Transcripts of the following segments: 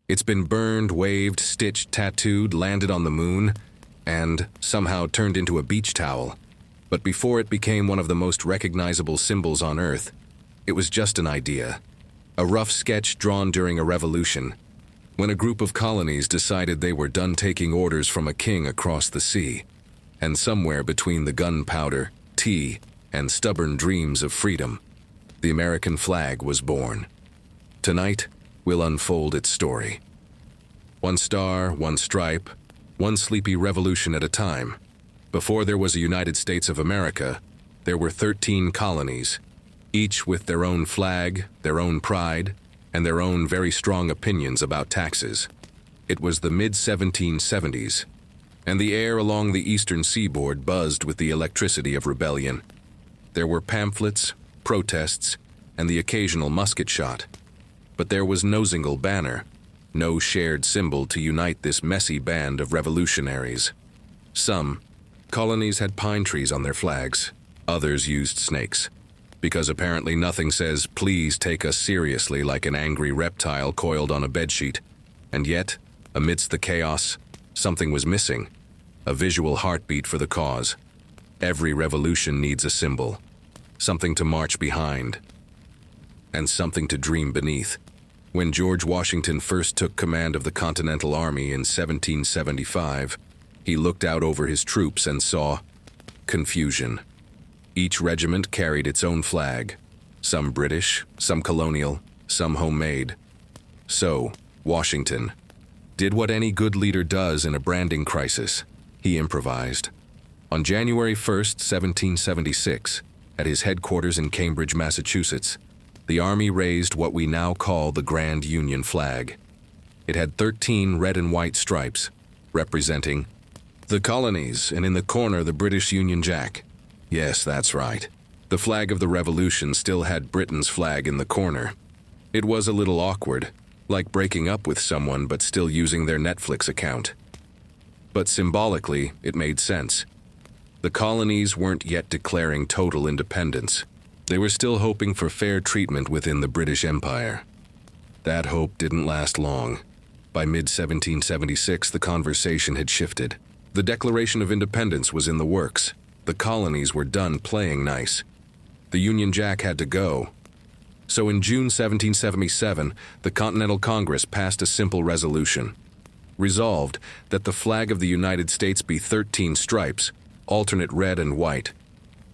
It's been burned, waved, stitched, tattooed, landed on the moon, and somehow turned into a beach towel. But before it became one of the most recognizable symbols on Earth, it was just an idea. A rough sketch drawn during a revolution, when a group of colonies decided they were done taking orders from a king across the sea. And somewhere between the gunpowder, tea, and stubborn dreams of freedom, the American flag was born. Tonight, we'll unfold its story. One star, one stripe, one sleepy revolution at a time. Before there was a United States of America, there were 13 colonies, each with their own flag, their own pride, and their own very strong opinions about taxes. It was the mid-1770s, and the air along the eastern seaboard buzzed with the electricity of rebellion. There were pamphlets, protests, and the occasional musket shot. But there was no single banner, no shared symbol to unite this messy band of revolutionaries. Some colonies had pine trees on their flags, others used snakes, because apparently nothing says, "Please take us seriously," like an angry reptile coiled on a bedsheet. And yet, amidst the chaos, something was missing, a visual heartbeat for the cause. Every revolution needs a symbol, something to march behind, and something to dream beneath. When George Washington first took command of the Continental Army in 1775, he looked out over his troops and saw confusion. Each regiment carried its own flag, some British, some colonial, some homemade. So, Washington did what any good leader does in a branding crisis. He improvised. On January 1st, 1776, at his headquarters in Cambridge, Massachusetts, the Army raised what we now call the Grand Union flag. It had 13 red and white stripes, representing the colonies, and in the corner the British Union Jack. Yes, that's right. The flag of the Revolution still had Britain's flag in the corner. It was a little awkward, like breaking up with someone but still using their Netflix account. But symbolically, it made sense. The colonies weren't yet declaring total independence. They were still hoping for fair treatment within the British Empire. That hope didn't last long. By mid-1776, the conversation had shifted. The Declaration of Independence was in the works. The colonies were done playing nice. The Union Jack had to go. So in June 1777, the Continental Congress passed a simple resolution. Resolved that the flag of the United States be 13 stripes, alternate red and white.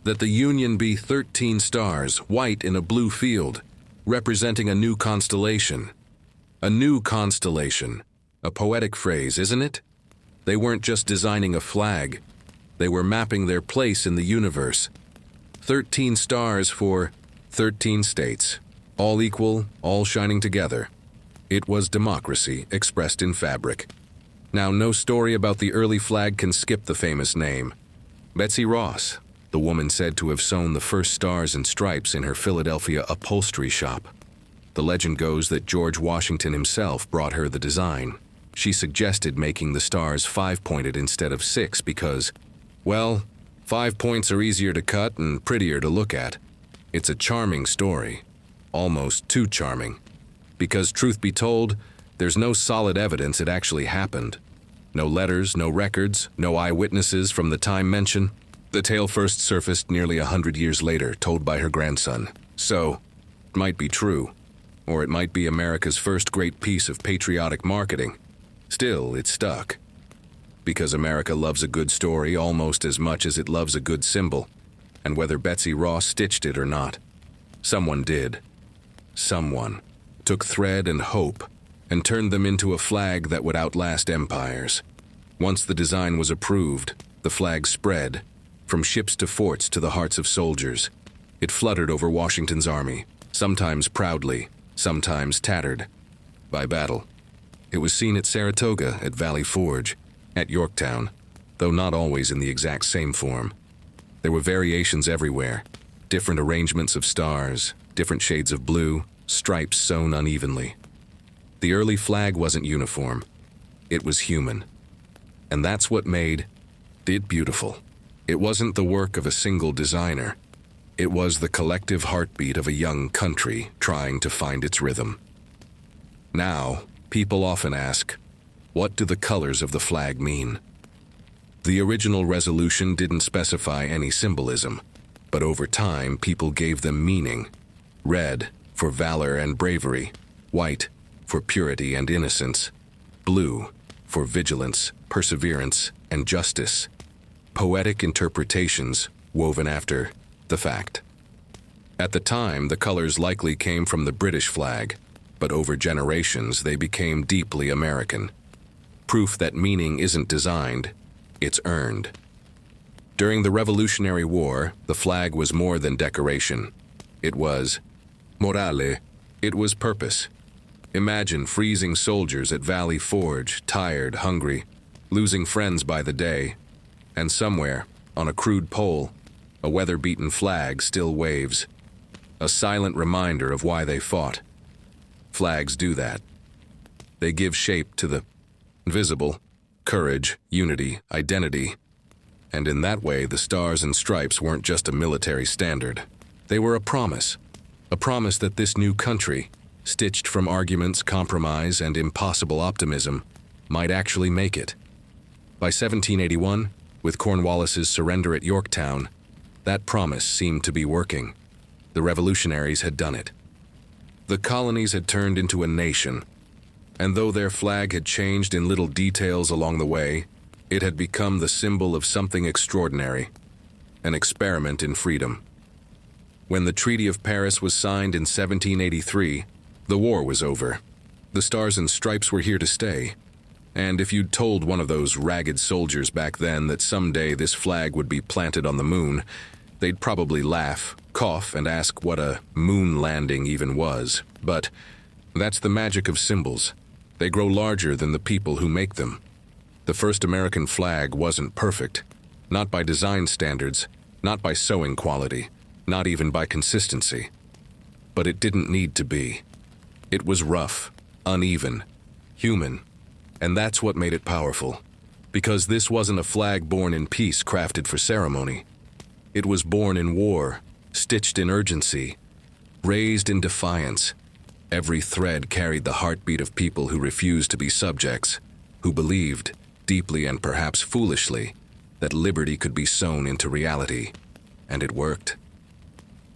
That the Union be 13 stars, white in a blue field, representing a new constellation. A new constellation. A poetic phrase, isn't it? They weren't just designing a flag. They were mapping their place in the universe. 13 stars for 13 states, all equal, all shining together. It was democracy expressed in fabric. Now, no story about the early flag can skip the famous name. Betsy Ross, the woman said to have sewn the first stars and stripes in her Philadelphia upholstery shop. The legend goes that George Washington himself brought her the design. She suggested making the stars 5-pointed instead of 6 because, well, 5 points are easier to cut and prettier to look at. It's a charming story, almost too charming. Because truth be told, there's no solid evidence it actually happened. No letters, no records, no eyewitnesses from the time mentioned. The tale first surfaced nearly 100 years later, told by her grandson. So, it might be true, or it might be America's first great piece of patriotic marketing. Still, it stuck. Because America loves a good story almost as much as it loves a good symbol, and whether Betsy Ross stitched it or not, someone did. Someone took thread and hope and turned them into a flag that would outlast empires. Once the design was approved, the flag spread, from ships to forts to the hearts of soldiers. It fluttered over Washington's army, sometimes proudly, sometimes tattered by battle. It was seen at Saratoga, at Valley Forge, at Yorktown, though not always in the exact same form. There were variations everywhere, different arrangements of stars, different shades of blue, stripes sewn unevenly. The early flag wasn't uniform. It was human. And that's what made it beautiful. It wasn't the work of a single designer. It was the collective heartbeat of a young country trying to find its rhythm. Now, People often ask, what do the colors of the flag mean? The original resolution didn't specify any symbolism, but over time people gave them meaning. Red for valor and bravery, white for purity and innocence, blue for vigilance, perseverance, and justice. Poetic interpretations woven after the fact. At the time, the colors likely came from the British flag, but over generations they became deeply American. Proof that meaning isn't designed, it's earned. During the Revolutionary War, the flag was more than decoration. It was morale. It was purpose. Imagine freezing soldiers at Valley Forge, tired, hungry, losing friends by the day, and somewhere, on a crude pole, a weather-beaten flag still waves, a silent reminder of why they fought. Flags do that. They give shape to the invisible, courage, unity, identity, and in that way the Stars and Stripes weren't just a military standard. They were a promise that this new country, stitched from arguments, compromise, and impossible optimism, might actually make it. By 1781, with Cornwallis's surrender at Yorktown, that promise seemed to be working. The revolutionaries had done it. The colonies had turned into a nation, and though their flag had changed in little details along the way, it had become the symbol of something extraordinary, an experiment in freedom. When the Treaty of Paris was signed in 1783, the war was over. The Stars and Stripes were here to stay. And if you'd told one of those ragged soldiers back then that someday this flag would be planted on the moon, they'd probably laugh, cough, and ask what a moon landing even was. But that's the magic of symbols. They grow larger than the people who make them. The first American flag wasn't perfect, not by design standards, not by sewing quality, not even by consistency. But it didn't need to be. It was rough, uneven, human, and that's what made it powerful. Because this wasn't a flag born in peace crafted for ceremony. It was born in war, stitched in urgency, raised in defiance. Every thread carried the heartbeat of people who refused to be subjects, who believed, deeply and perhaps foolishly, that liberty could be sewn into reality. And it worked.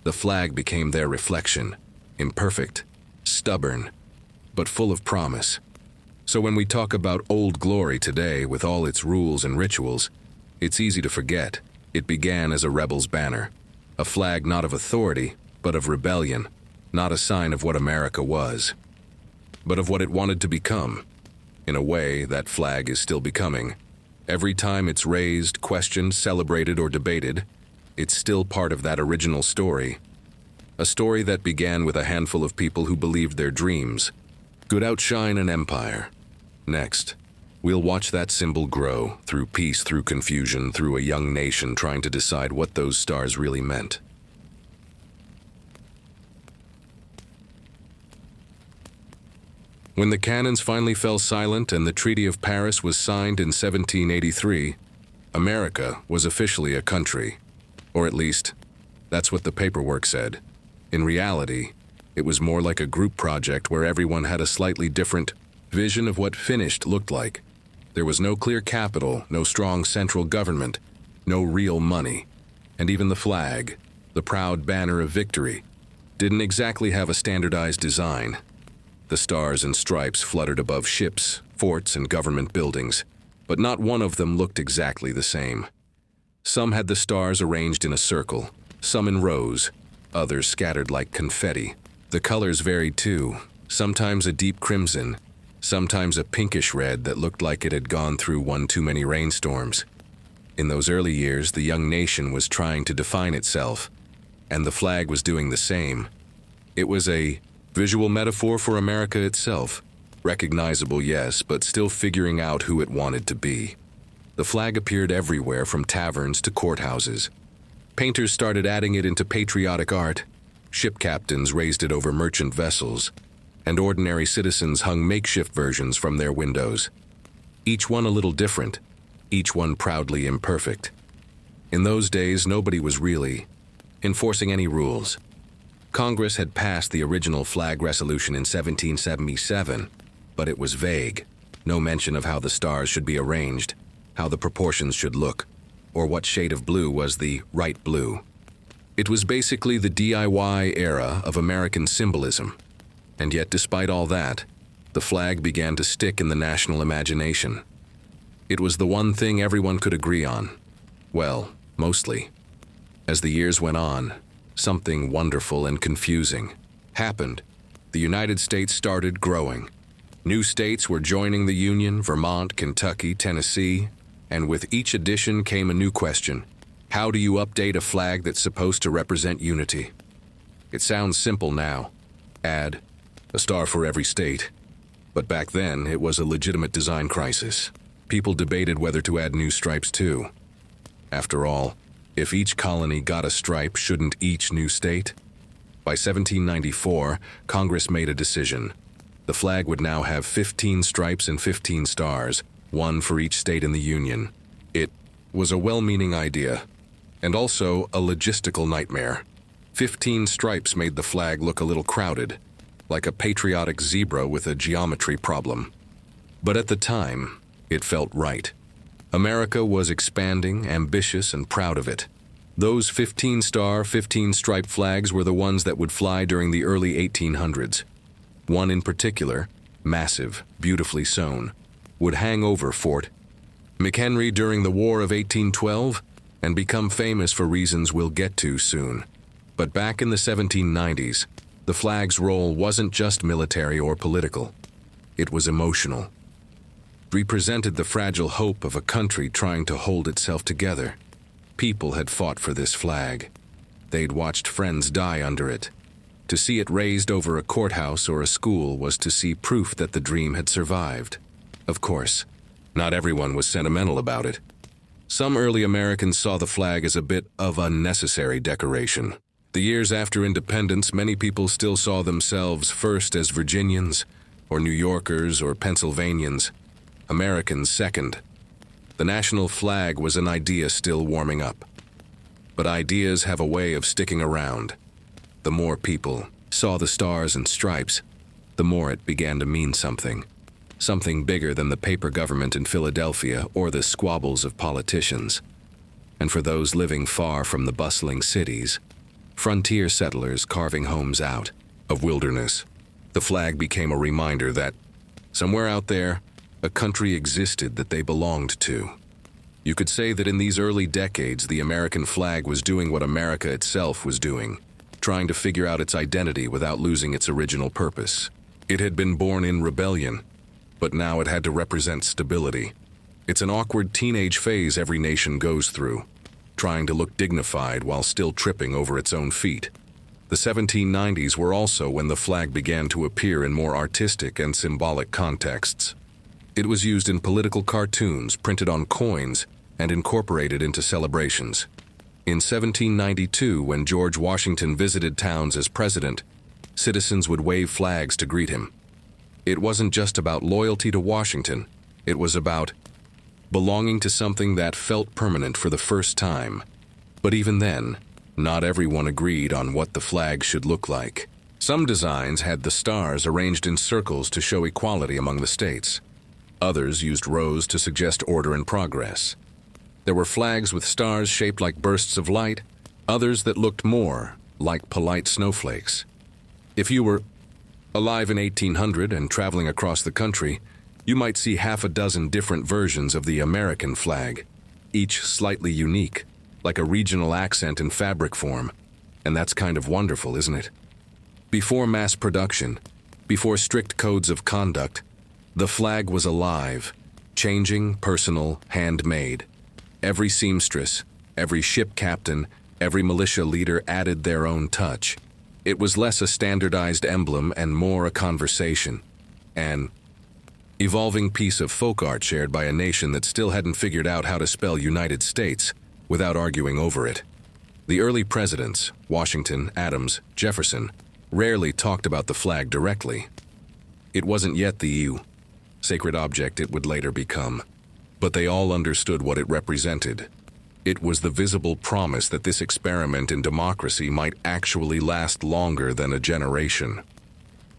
The flag became their reflection, imperfect, stubborn, but full of promise. So when we talk about Old Glory today with all its rules and rituals, it's easy to forget. It began as a rebel's banner, a flag not of authority, but of rebellion, not a sign of what America was, but of what it wanted to become. In a way, that flag is still becoming. Every time it's raised, questioned, celebrated, or debated, it's still part of that original story. A story that began with a handful of people who believed their dreams could outshine an empire. Next, we'll watch that symbol grow, through peace, through confusion, through a young nation trying to decide what those stars really meant. When the cannons finally fell silent and the Treaty of Paris was signed in 1783, America was officially a country. Or at least, that's what the paperwork said. In reality, it was more like a group project where everyone had a slightly different vision of what finished looked like. There was no clear capital, no strong central government, no real money. And even the flag, the proud banner of victory, didn't exactly have a standardized design. The Stars and Stripes fluttered above ships, forts, and government buildings, but not one of them looked exactly the same. Some had the stars arranged in a circle, some in rows, others scattered like confetti. The colors varied too, sometimes a deep crimson, sometimes a pinkish red that looked like it had gone through one too many rainstorms. In those early years, the young nation was trying to define itself, and the flag was doing the same. It was a visual metaphor for America itself, recognizable, yes, but still figuring out who it wanted to be. The flag appeared everywhere from taverns to courthouses. Painters started adding it into patriotic art. Ship captains raised it over merchant vessels, and ordinary citizens hung makeshift versions from their windows. Each one a little different, each one proudly imperfect. In those days, nobody was really enforcing any rules. Congress had passed the original flag resolution in 1777, but it was vague. No mention of how the stars should be arranged, how the proportions should look, or what shade of blue was the right blue. It was basically the DIY era of American symbolism. And yet, despite all that, the flag began to stick in the national imagination. It was the one thing everyone could agree on. Well, mostly. As the years went on, something wonderful and confusing happened. The United States started growing. New states were joining the Union: Vermont, Kentucky, Tennessee, and with each addition came a new question. How do you update a flag that's supposed to represent unity? It sounds simple now. Add a star for every state. But back then, it was a legitimate design crisis. People debated whether to add new stripes too. After all, if each colony got a stripe, shouldn't each new state? By 1794, Congress made a decision. The flag would now have 15 stripes and 15 stars, one for each state in the Union. It was a well-meaning idea, and also a logistical nightmare. 15 stripes made the flag look a little crowded, like a patriotic zebra with a geometry problem. But at the time, it felt right. America was expanding, ambitious, and proud of it. Those 15-star, 15-stripe flags were the ones that would fly during the early 1800s. One in particular, massive, beautifully sewn, would hang over Fort McHenry during the War of 1812 and become famous for reasons we'll get to soon. But back in the 1790s, the flag's role wasn't just military or political. It was emotional. It represented the fragile hope of a country trying to hold itself together. People had fought for this flag. They'd watched friends die under it. To see it raised over a courthouse or a school was to see proof that the dream had survived. Of course, not everyone was sentimental about it. Some early Americans saw the flag as a bit of unnecessary decoration. The years after independence, many people still saw themselves first as Virginians, or New Yorkers, or Pennsylvanians. Americans second. The national flag was an idea still warming up. But ideas have a way of sticking around. The more people saw the stars and stripes, the more it began to mean something. Something bigger than the paper government in Philadelphia or the squabbles of politicians. And for those living far from the bustling cities, frontier settlers carving homes out of wilderness, the flag became a reminder that somewhere out there, a country existed that they belonged to. You could say that in these early decades, the American flag was doing what America itself was doing, trying to figure out its identity without losing its original purpose. It had been born in rebellion, but now it had to represent stability. It's an awkward teenage phase every nation goes through, trying to look dignified while still tripping over its own feet. The 1790s were also when the flag began to appear in more artistic and symbolic contexts. It was used in political cartoons, printed on coins, and incorporated into celebrations. In 1792, when George Washington visited towns as president, citizens would wave flags to greet him. It wasn't just about loyalty to Washington, it was about belonging to something that felt permanent for the first time. But even then, not everyone agreed on what the flag should look like. Some designs had the stars arranged in circles to show equality among the states. Others used rows to suggest order and progress. There were flags with stars shaped like bursts of light, others that looked more like polite snowflakes. If you were alive in 1800 and traveling across the country, you might see half a dozen different versions of the American flag, each slightly unique, like a regional accent in fabric form. And that's kind of wonderful, isn't it? Before mass production, before strict codes of conduct, the flag was alive, changing, personal, handmade. Every seamstress, every ship captain, every militia leader added their own touch. It was less a standardized emblem and more a conversation, an evolving piece of folk art shared by a nation that still hadn't figured out how to spell United States without arguing over it. The early presidents, Washington, Adams, Jefferson, rarely talked about the flag directly. It wasn't yet the sacred object it would later become, but they all understood what it represented. It was the visible promise that this experiment in democracy might actually last longer than a generation.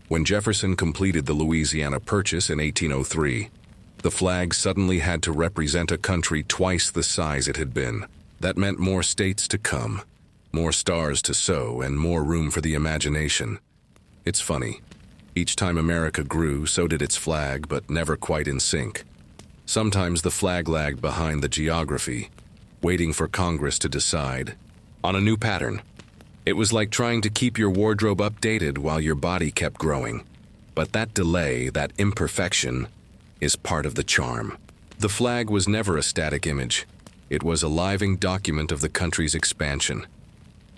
When Jefferson completed the Louisiana Purchase in 1803, the flag suddenly had to represent a country twice the size it had been. That meant more states to come, more stars to sew, and more room for the imagination. It's funny. Each time America grew, so did its flag, but never quite in sync. Sometimes the flag lagged behind the geography, waiting for Congress to decide on a new pattern. It was like trying to keep your wardrobe updated while your body kept growing. But that delay, that imperfection, is part of the charm. The flag was never a static image. It was a living document of the country's expansion.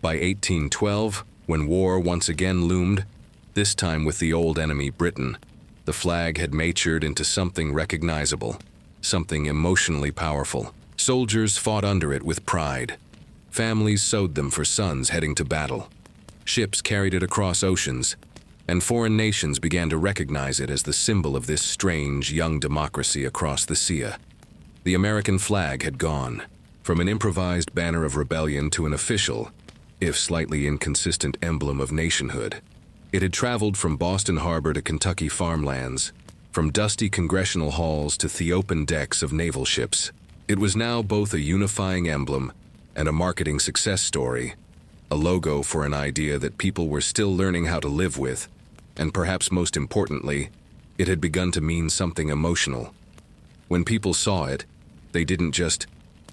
By 1812, when war once again loomed, this time with the old enemy Britain, the flag had matured into something recognizable, something emotionally powerful. Soldiers fought under it with pride. Families sewed them for sons heading to battle. Ships carried it across oceans, and foreign nations began to recognize it as the symbol of this strange, young democracy across the sea. The American flag had gone, from an improvised banner of rebellion to an official, if slightly inconsistent emblem of nationhood. It had traveled from Boston Harbor to Kentucky farmlands, from dusty congressional halls to the open decks of naval ships. It was now both a unifying emblem and a marketing success story, a logo for an idea that people were still learning how to live with, and perhaps most importantly, it had begun to mean something emotional. When people saw it, they didn't just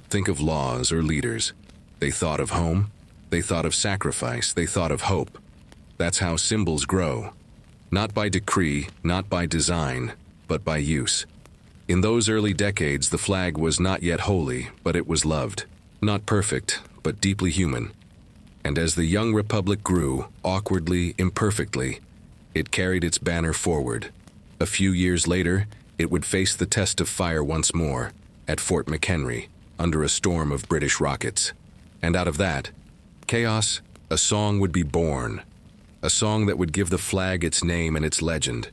think of laws or leaders. They thought of home, they thought of sacrifice, they thought of hope. That's how symbols grow. Not by decree, not by design, but by use. In those early decades, the flag was not yet holy, but it was loved. Not perfect, but deeply human. And as the young republic grew, awkwardly, imperfectly, it carried its banner forward. A few years later, it would face the test of fire once more, at Fort McHenry, under a storm of British rockets. And out of that, chaos, a song would be born. A song that would give the flag its name and its legend.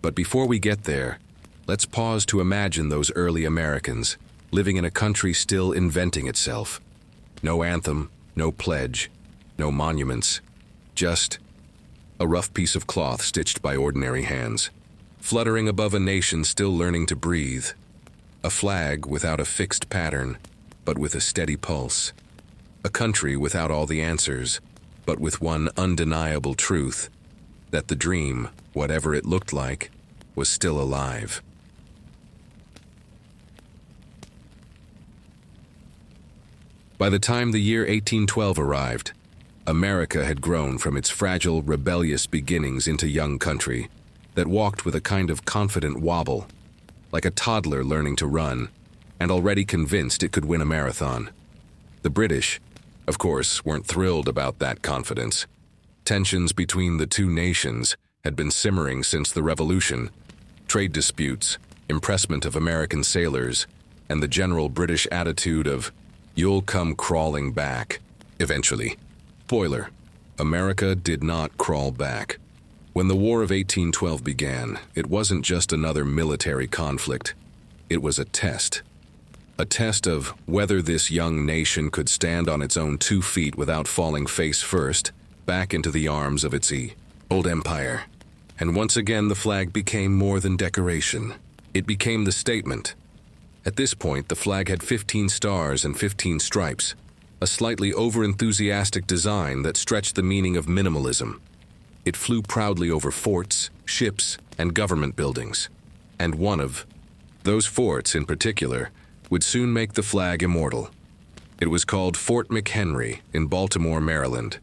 But before we get there, let's pause to imagine those early Americans, living in a country still inventing itself. No anthem, no pledge, no monuments, just a rough piece of cloth stitched by ordinary hands, fluttering above a nation still learning to breathe. A flag without a fixed pattern, but with a steady pulse. A country without all the answers, but with one undeniable truth, that the dream, whatever it looked like, was still alive. By the time the year 1812 arrived, America had grown from its fragile, rebellious beginnings into young country that walked with a kind of confident wobble, like a toddler learning to run, and already convinced it could win a marathon. The British, of course, weren't thrilled about that confidence. Tensions between the two nations had been simmering since the Revolution. Trade disputes, impressment of American sailors, and the general British attitude of, "You'll come crawling back, eventually." Spoiler, America did not crawl back. When the War of 1812 began, it wasn't just another military conflict. It was a test. A test of whether this young nation could stand on its own 2 feet without falling face first back into the arms of its old empire. And once again, the flag became more than decoration. It became the statement. At this point, the flag had 15 stars and 15 stripes, a slightly over-enthusiastic design that stretched the meaning of minimalism. It flew proudly over forts, ships, and government buildings. And one of those forts in particular would soon make the flag immortal. It was called Fort McHenry in Baltimore, Maryland.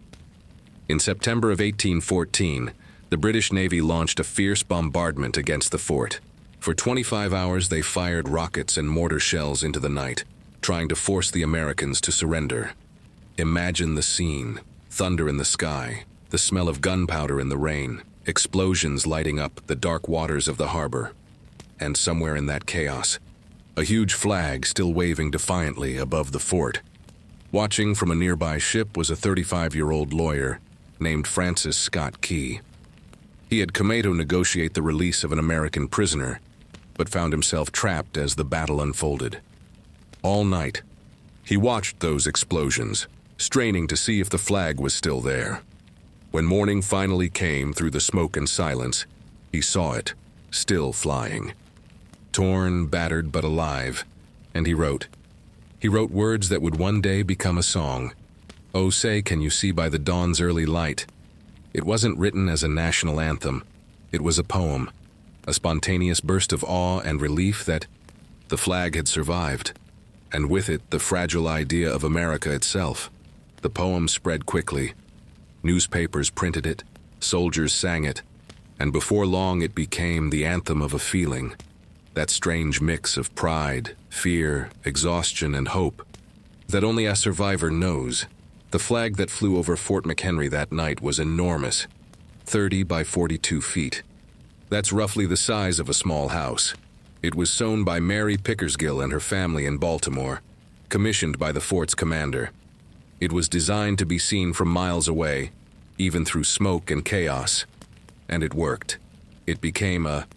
In September of 1814, the British Navy launched a fierce bombardment against the fort. For 25 hours, they fired rockets and mortar shells into the night, trying to force the Americans to surrender. Imagine the scene: thunder in the sky, the smell of gunpowder in the rain, explosions lighting up the dark waters of the harbor. And somewhere in that chaos, a huge flag still waving defiantly above the fort. Watching from a nearby ship was a 35-year-old lawyer named Francis Scott Key. He had come to negotiate the release of an American prisoner, but found himself trapped as the battle unfolded. All night, he watched those explosions, straining to see if the flag was still there. When morning finally came through the smoke and silence, he saw it, still flying. Torn, battered, but alive. And he wrote. He wrote words that would one day become a song. "Oh, say, can you see by the dawn's early light?" It wasn't written as a national anthem. It was a poem, a spontaneous burst of awe and relief that the flag had survived, and with it the fragile idea of America itself. The poem spread quickly. Newspapers printed it, soldiers sang it, and before long it became the anthem of a feeling, that strange mix of pride, fear, exhaustion, and hope that only a survivor knows. The flag that flew over Fort McHenry that night was enormous, 30 by 42 feet. That's roughly the size of a small house. It was sewn by Mary Pickersgill and her family in Baltimore, commissioned by the fort's commander. It was designed to be seen from miles away, even through smoke and chaos. And it worked. It became a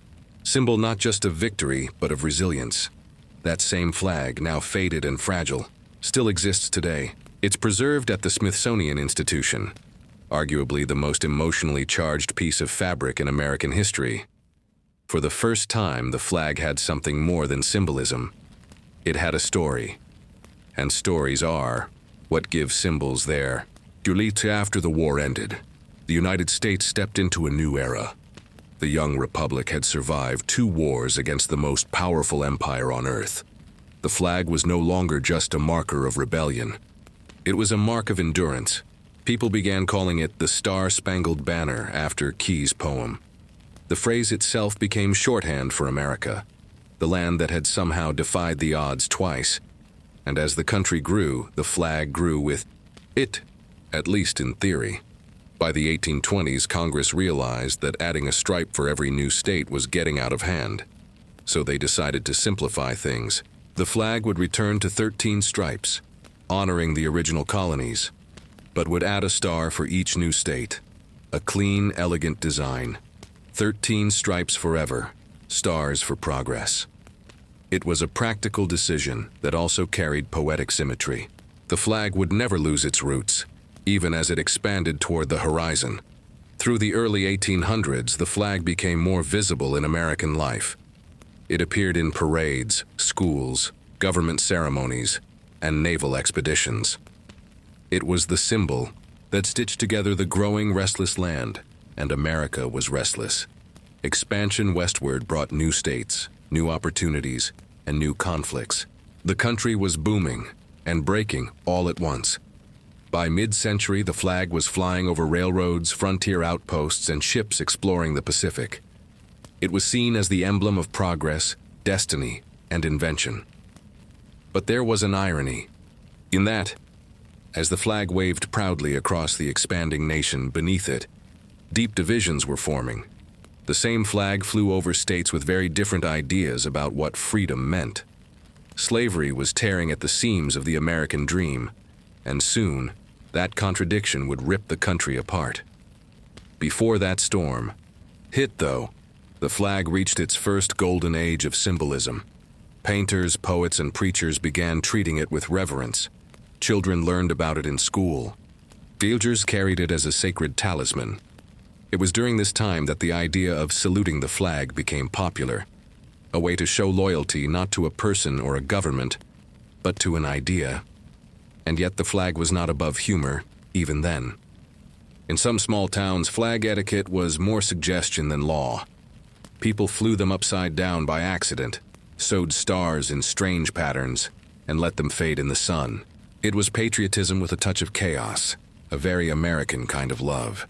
symbol not just of victory, but of resilience. That same flag, now faded and fragile, still exists today. It's preserved at the Smithsonian Institution, arguably the most emotionally charged piece of fabric in American history. For the first time, the flag had something more than symbolism. It had a story. And stories are what give symbols their duality. After the war ended, the United States stepped into a new era. The young republic had survived 2 wars against the most powerful empire on earth. The flag was no longer just a marker of rebellion. It was a mark of endurance. People began calling it the Star-Spangled Banner after Key's poem. The phrase itself became shorthand for America, the land that had somehow defied the odds twice. And as the country grew, the flag grew with it, at least in theory. By the 1820s, Congress realized that adding a stripe for every new state was getting out of hand. So they decided to simplify things. The flag would return to 13 stripes, honoring the original colonies, but would add a star for each new state. A clean, elegant design. 13 stripes forever, stars for progress. It was a practical decision that also carried poetic symmetry. The flag would never lose its roots, even as it expanded toward the horizon. Through the early 1800s, the flag became more visible in American life. It appeared in parades, schools, government ceremonies, and naval expeditions. It was the symbol that stitched together the growing, restless land, and America was restless. Expansion westward brought new states, new opportunities, and new conflicts. The country was booming and breaking all at once. By mid-century, the flag was flying over railroads, frontier outposts, and ships exploring the Pacific. It was seen as the emblem of progress, destiny, and invention. But there was an irony in that, as the flag waved proudly across the expanding nation beneath it, deep divisions were forming. The same flag flew over states with very different ideas about what freedom meant. Slavery was tearing at the seams of the American dream, and soon, that contradiction would rip the country apart. Before that storm hit, though, the flag reached its first golden age of symbolism. Painters, poets, and preachers began treating it with reverence. Children learned about it in school. Villagers carried it as a sacred talisman. It was during this time that the idea of saluting the flag became popular, a way to show loyalty not to a person or a government, but to an idea. And yet the flag was not above humor, even then. In some small towns, flag etiquette was more suggestion than law. People flew them upside down by accident, sewed stars in strange patterns, and let them fade in the sun. It was patriotism with a touch of chaos, a very American kind of love.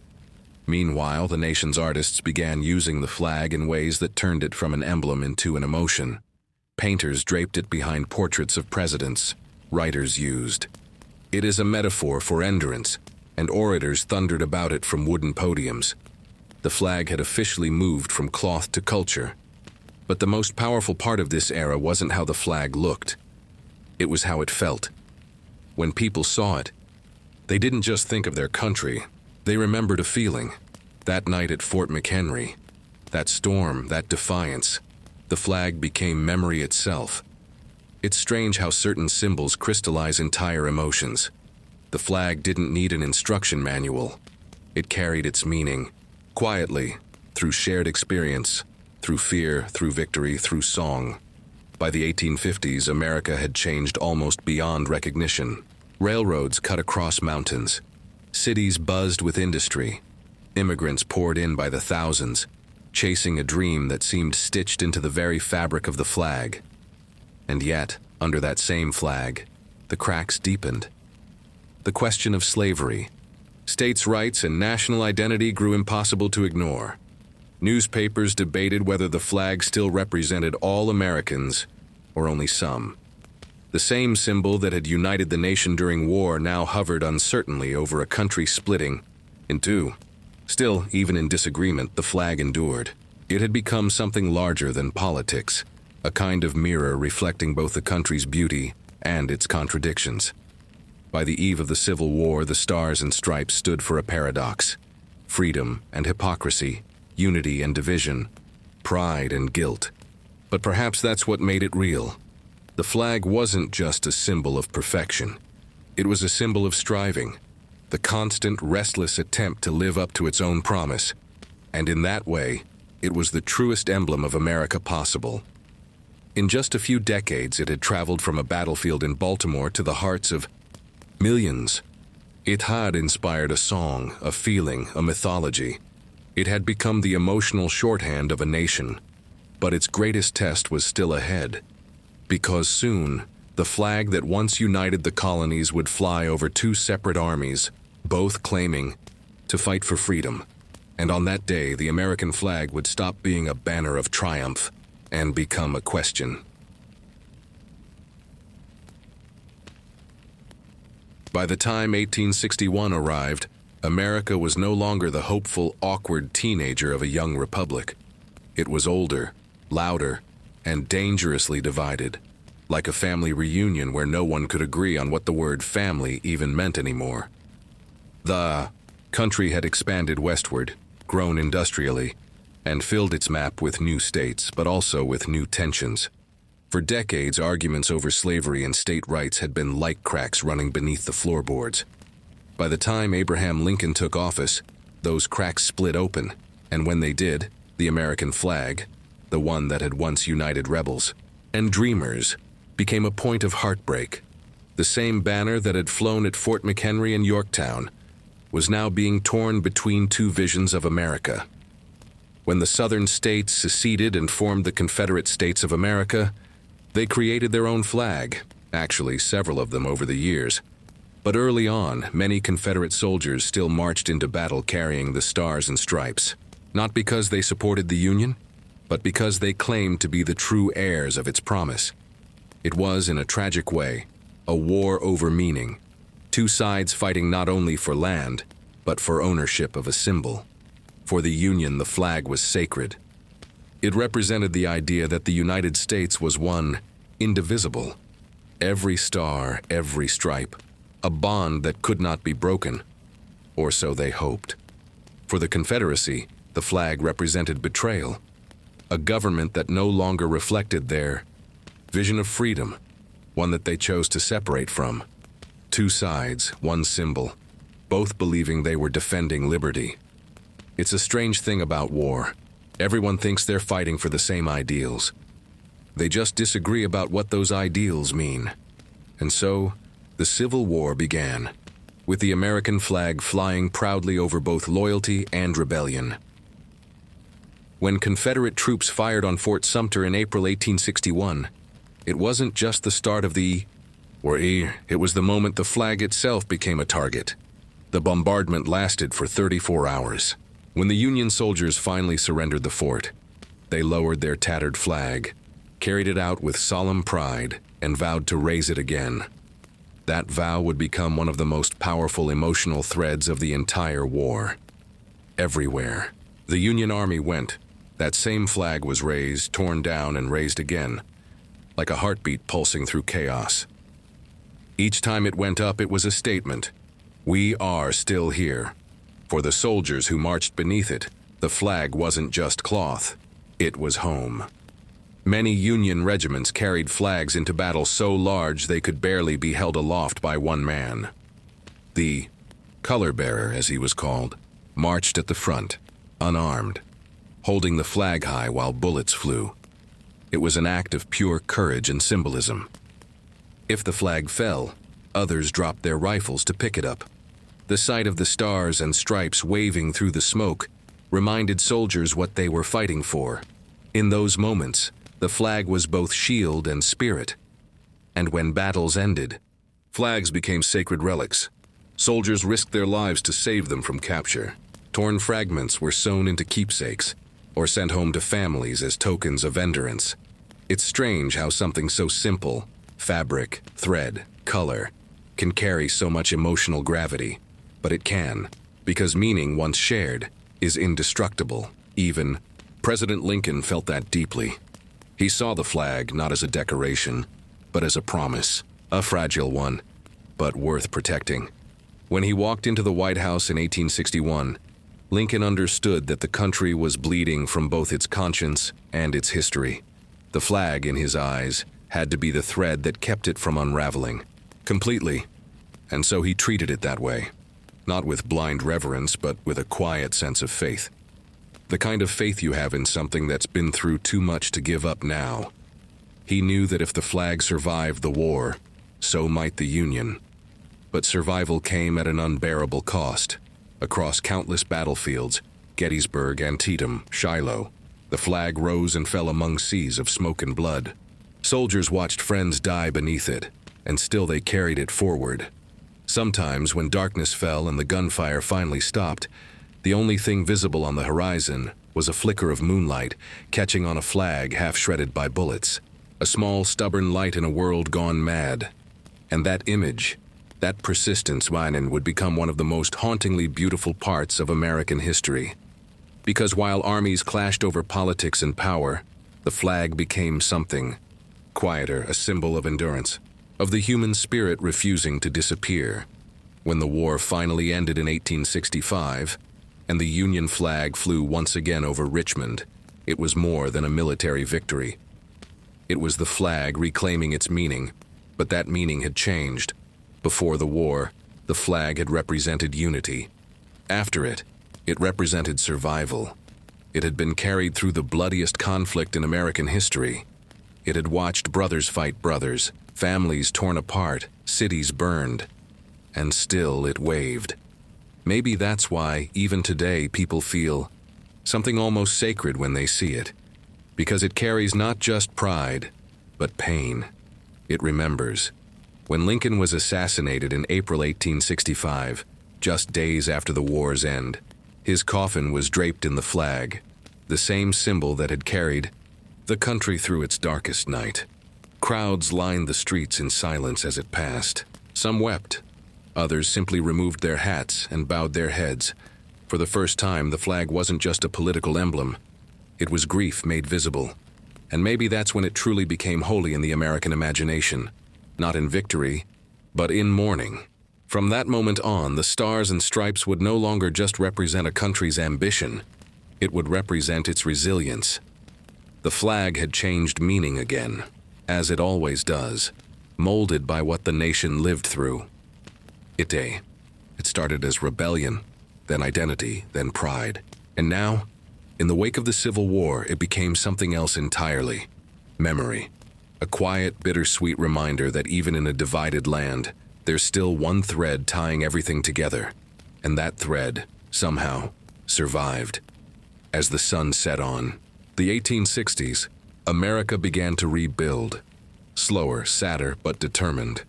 Meanwhile, the nation's artists began using the flag in ways that turned it from an emblem into an emotion. Painters draped it behind portraits of presidents. Writers used it as a metaphor for endurance, and orators thundered about it from wooden podiums. The flag had officially moved from cloth to culture. But the most powerful part of this era wasn't how the flag looked. It was how it felt. When people saw it, they didn't just think of their country. They remembered a feeling. That night at Fort McHenry, that storm, that defiance, the flag became memory itself. It's strange how certain symbols crystallize entire emotions. The flag didn't need an instruction manual. It carried its meaning, quietly, through shared experience, through fear, through victory, through song. By the 1850s, America had changed almost beyond recognition. Railroads cut across mountains. Cities buzzed with industry. Immigrants poured in by the thousands, chasing a dream that seemed stitched into the very fabric of the flag. And yet, under that same flag, the cracks deepened. The question of slavery, states' rights, and national identity grew impossible to ignore. Newspapers debated whether the flag still represented all Americans or only some. The same symbol that had united the nation during war now hovered uncertainly over a country splitting in two. Still, even in disagreement, the flag endured. It had become something larger than politics, a kind of mirror reflecting both the country's beauty and its contradictions. By the eve of the Civil War, the Stars and Stripes stood for a paradox: freedom and hypocrisy, unity and division, pride and guilt. But perhaps that's what made it real. The flag wasn't just a symbol of perfection. It was a symbol of striving, the constant, restless attempt to live up to its own promise. And in that way, it was the truest emblem of America possible. In just a few decades, it had traveled from a battlefield in Baltimore to the hearts of millions. It had inspired a song, a feeling, a mythology. It had become the emotional shorthand of a nation. But its greatest test was still ahead. Because soon, the flag that once united the colonies would fly over two separate armies, both claiming to fight for freedom. And on that day, the American flag would stop being a banner of triumph and become a question. By the time 1861 arrived, America was no longer the hopeful, awkward teenager of a young republic. It was older, louder, and dangerously divided, like a family reunion where no one could agree on what the word family even meant anymore. The country had expanded westward, grown industrially, and filled its map with new states, but also with new tensions. For decades, arguments over slavery and state rights had been like cracks running beneath the floorboards. By the time Abraham Lincoln took office, those cracks split open, and when they did, the American flag, the one that had once united rebels and dreamers, became a point of heartbreak. The same banner that had flown at Fort McHenry and Yorktown was now being torn between two visions of America. When the Southern states seceded and formed the Confederate States of America, they created their own flag, actually several of them over the years. But early on, many Confederate soldiers still marched into battle carrying the Stars and Stripes, not because they supported the Union, but because they claimed to be the true heirs of its promise. It was, in a tragic way, a war over meaning, two sides fighting not only for land, but for ownership of a symbol. For the Union, the flag was sacred. It represented the idea that the United States was one, indivisible. Every star, every stripe, a bond that could not be broken, or so they hoped. For the Confederacy, the flag represented betrayal, a government that no longer reflected their vision of freedom, one that they chose to separate from. Two sides, one symbol, both believing they were defending liberty. It's a strange thing about war. Everyone thinks they're fighting for the same ideals. They just disagree about what those ideals mean. And so, the Civil War began, with the American flag flying proudly over both loyalty and rebellion. When Confederate troops fired on Fort Sumter in April 1861, it wasn't just the start of the war, it was the moment the flag itself became a target. The bombardment lasted for 34 hours. When the Union soldiers finally surrendered the fort, they lowered their tattered flag, carried it out with solemn pride, and vowed to raise it again. That vow would become one of the most powerful emotional threads of the entire war. Everywhere the Union Army went, that same flag was raised, torn down, and raised again, like a heartbeat pulsing through chaos. Each time it went up, it was a statement. We are still here. For the soldiers who marched beneath it, the flag wasn't just cloth, it was home. Many Union regiments carried flags into battle so large they could barely be held aloft by one man. The color bearer, as he was called, marched at the front, unarmed, holding the flag high while bullets flew. It was an act of pure courage and symbolism. If the flag fell, others dropped their rifles to pick it up. The sight of the stars and stripes waving through the smoke reminded soldiers what they were fighting for. In those moments, the flag was both shield and spirit. And when battles ended, flags became sacred relics. Soldiers risked their lives to save them from capture. Torn fragments were sewn into keepsakes or sent home to families as tokens of endurance. It's strange how something so simple, fabric, thread, color, can carry so much emotional gravity. But it can, because meaning once shared is indestructible. Even President Lincoln felt that deeply. He saw the flag not as a decoration, but as a promise, a fragile one, but worth protecting. When he walked into the White House in 1861, Lincoln understood that the country was bleeding from both its conscience and its history. The flag, in his eyes, had to be the thread that kept it from unraveling completely, and so he treated it that way. Not with blind reverence, but with a quiet sense of faith. The kind of faith you have in something that's been through too much to give up now. He knew that if the flag survived the war, so might the Union. But survival came at an unbearable cost. Across countless battlefields, Gettysburg, Antietam, Shiloh, the flag rose and fell among seas of smoke and blood. Soldiers watched friends die beneath it, and still they carried it forward. Sometimes, when darkness fell and the gunfire finally stopped, the only thing visible on the horizon was a flicker of moonlight catching on a flag half shredded by bullets. A small, stubborn light in a world gone mad. And that image, that persistence, would become one of the most hauntingly beautiful parts of American history. Because while armies clashed over politics and power, the flag became something quieter, a symbol of endurance, of the human spirit refusing to disappear. When the war finally ended in 1865, and the Union flag flew once again over Richmond, it was more than a military victory. It was the flag reclaiming its meaning, but that meaning had changed. Before the war, the flag had represented unity. After it, it represented survival. It had been carried through the bloodiest conflict in American history. It had watched brothers fight brothers, families torn apart, cities burned, and still it waved. Maybe that's why, even today, people feel something almost sacred when they see it, because it carries not just pride, but pain. It remembers. When Lincoln was assassinated in April 1865, just days after the war's end, his coffin was draped in the flag, the same symbol that had carried the country through its darkest night. Crowds lined the streets in silence as it passed. Some wept. Others simply removed their hats and bowed their heads. For the first time, the flag wasn't just a political emblem. It was grief made visible. And maybe that's when it truly became holy in the American imagination. Not in victory, but in mourning. From that moment on, the stars and stripes would no longer just represent a country's ambition. It would represent its resilience. The flag had changed meaning again, as it always does, molded by what the nation lived through. It started as rebellion, then identity, then pride. And now, in the wake of the Civil War, it became something else entirely. Memory. A quiet, bittersweet reminder that even in a divided land, there's still one thread tying everything together. And that thread, somehow, survived. As the sun set on the 1860s, America began to rebuild. Slower, sadder, but determined.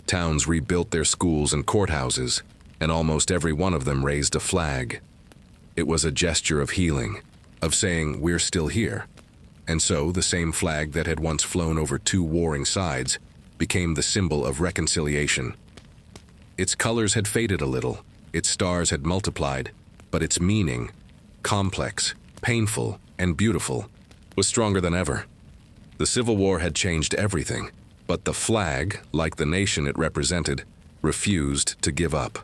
Towns rebuilt their schools and courthouses, and almost every one of them raised a flag. It was a gesture of healing, of saying, we're still here. And so, the same flag that had once flown over two warring sides became the symbol of reconciliation. Its colors had faded a little, its stars had multiplied, but its meaning, complex, painful, and beautiful, was stronger than ever. The Civil War had changed everything, but the flag, like the nation it represented, refused to give up.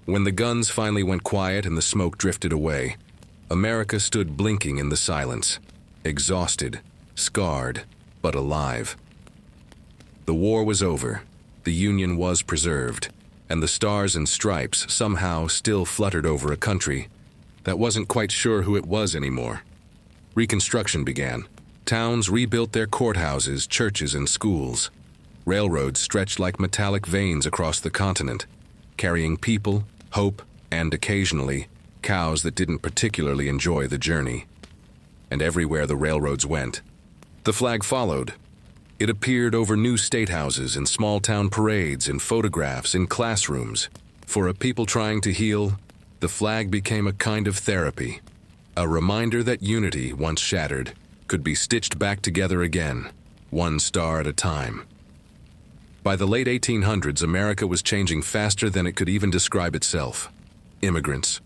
When the guns finally went quiet and the smoke drifted away, America stood blinking in the silence, exhausted, scarred, but alive. The war was over. the Union was preserved, and the stars and stripes somehow still fluttered over a country that wasn't quite sure who it was anymore. Reconstruction began. Towns rebuilt their courthouses, churches, and schools. Railroads stretched like metallic veins across the continent, carrying people, hope, and occasionally, cows that didn't particularly enjoy the journey. And everywhere the railroads went, the flag followed. It appeared over new statehouses, in small-town parades, in photographs, in classrooms. For a people trying to heal, the flag became a kind of therapy, a reminder that unity, once shattered, could be stitched back together again, one star at a time. By the late 1800s, America was changing faster than it could even describe itself. Immigrants